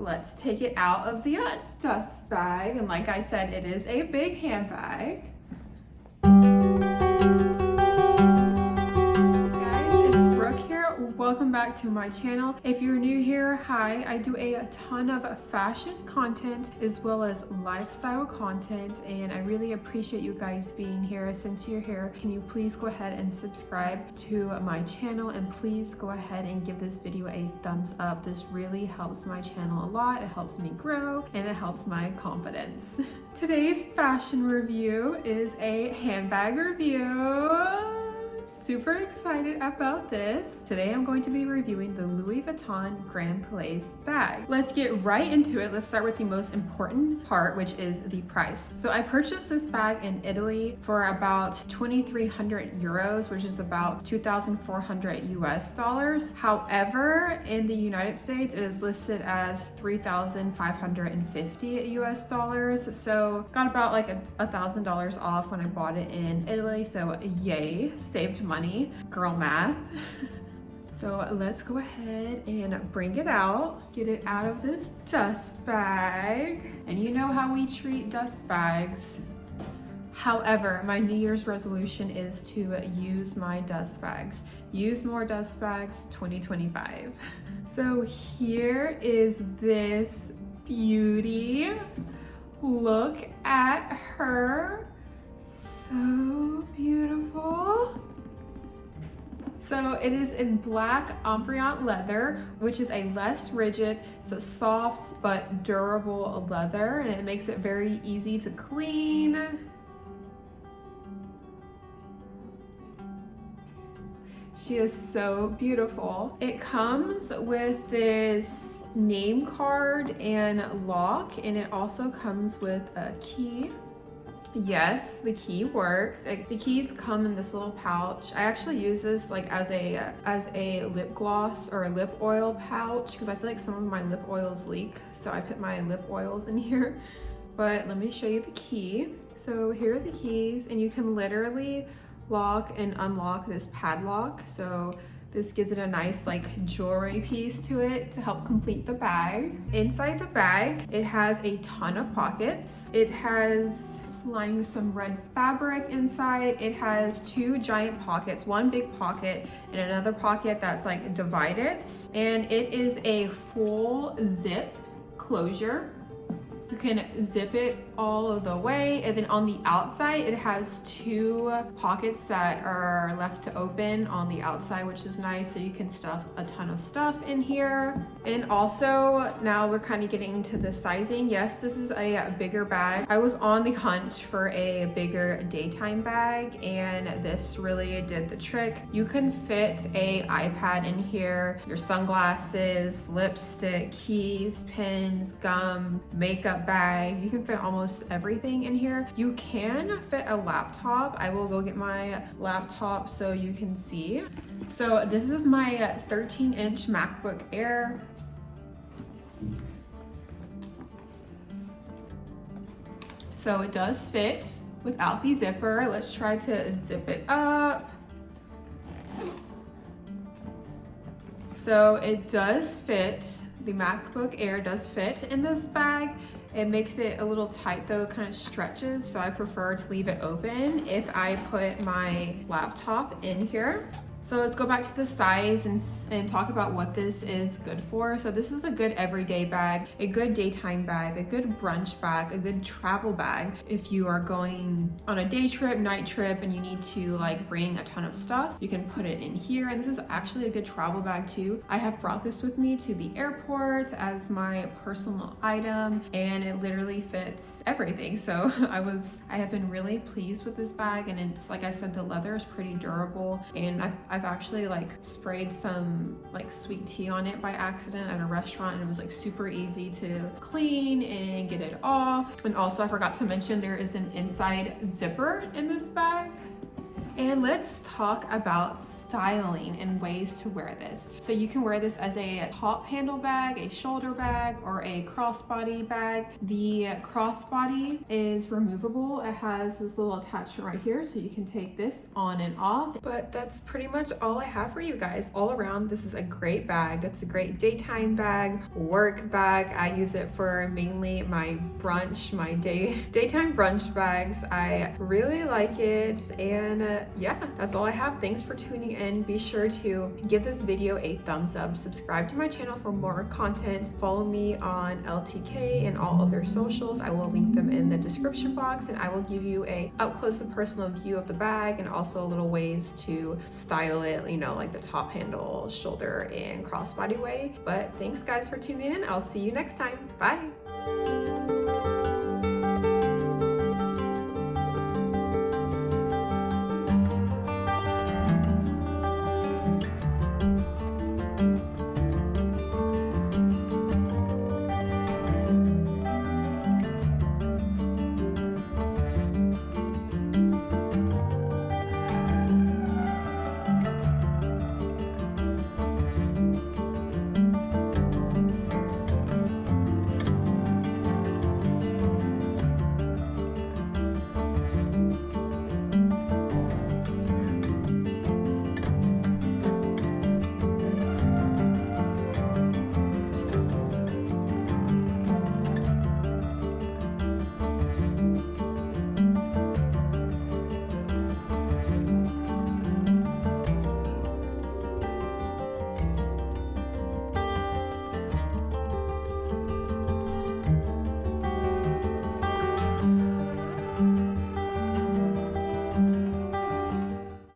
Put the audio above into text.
let's take it out of the dust bag. And like I said, it is a big handbag. Welcome back to my channel. If you're new here, hi, I do a ton of fashion content as well as lifestyle content, and I really appreciate you guys being here. Since you're here, can you please go ahead and subscribe to my channel, and please go ahead and give this video a thumbs up. This really helps my channel a lot. It helps me grow and it helps my confidence. Today's fashion review is a handbag review. Super excited about this. Today I'm going to be reviewing the Louis Vuitton Grand Palais bag. Let's get right into it. Let's start with the most important part, which is the price. So I purchased this bag in Italy for about 2,300 euros, which is about 2,400 US dollars. However, in the United States, it is listed as 3,550 US dollars. So got about like $1,000 off when I bought it in Italy. So yay, saved money. Girl math. So let's go ahead and bring it out, get it out of this dust bag. And you know how we treat dust bags. However, my New Year's resolution is to use my dust bags. Use more dust bags 2025. So here is this beauty. Look at her. So beautiful. So it is in black Empreinte leather, which is a less rigid, it's a soft but durable leather, and it makes it very easy to clean. She is so beautiful. It comes with this name card and lock, and it also comes with a key. Yes, the key works. The keys come in this little pouch. I actually use this like as a lip gloss or a lip oil pouch because I feel like some of my lip oils leak. So I put my lip oils in here. But let me show you the key. So here are the keys, and you can literally lock and unlock this padlock. So this gives it a nice like jewelry piece to it to help complete the bag. Inside the bag, it has a ton of pockets. It has lined with some red fabric inside. It has two giant pockets, one big pocket and another pocket that's like divided. And it is a full zip closure. You can zip it all of the way, and then on the outside it has two pockets that are left to open on the outside, which is nice, so you can stuff a ton of stuff in here. And also now we're kind of getting into the sizing. Yes, this is a bigger bag. I was on the hunt for a bigger daytime bag, and this really did the trick. You can fit a iPad in here, your sunglasses, lipstick, keys, pens, gum, makeup bag. You can fit almost everything in here. You can fit a laptop. I will go get my laptop so you can see. So this is my 13-inch MacBook Air. So it does fit without the zipper. Let's try to zip it up. So it does fit. The MacBook Air does fit in this bag. It makes it a little tight though, it kind of stretches, so I prefer to leave it open if I put my laptop in here. So let's go back to the size and talk about what this is good for. So this is a good everyday bag, a good daytime bag, a good brunch bag, a good travel bag. If you are going on a day trip, night trip, and you need to like bring a ton of stuff, you can put it in here. And this is actually a good travel bag too. I have brought this with me to the airport as my personal item, and it literally fits everything. So I have been really pleased with this bag, and it's like I said, the leather is pretty durable, and I've actually like sprayed some like sweet tea on it by accident at a restaurant, and it was like super easy to clean and get it off. And also I forgot to mention there is an inside zipper in this bag. And let's talk about styling and ways to wear this. So you can wear this as a top handle bag, a shoulder bag, or a crossbody bag. The crossbody is removable. It has this little attachment right here, so you can take this on and off. But that's pretty much all I have for you guys. All around, this is a great bag. It's a great daytime bag, work bag. I use it for mainly my brunch, my daytime brunch bags. I really like it, and yeah, that's all I have. Thanks for tuning in. Be sure to give this video a thumbs up, subscribe to my channel for more content, follow me on LTK and all other socials. I will link them in the description box, and I will give you a up close and personal view of the bag and also little ways to style it, you know, like the top handle, shoulder, and crossbody way. But thanks guys for tuning in. I'll see you next time. Bye.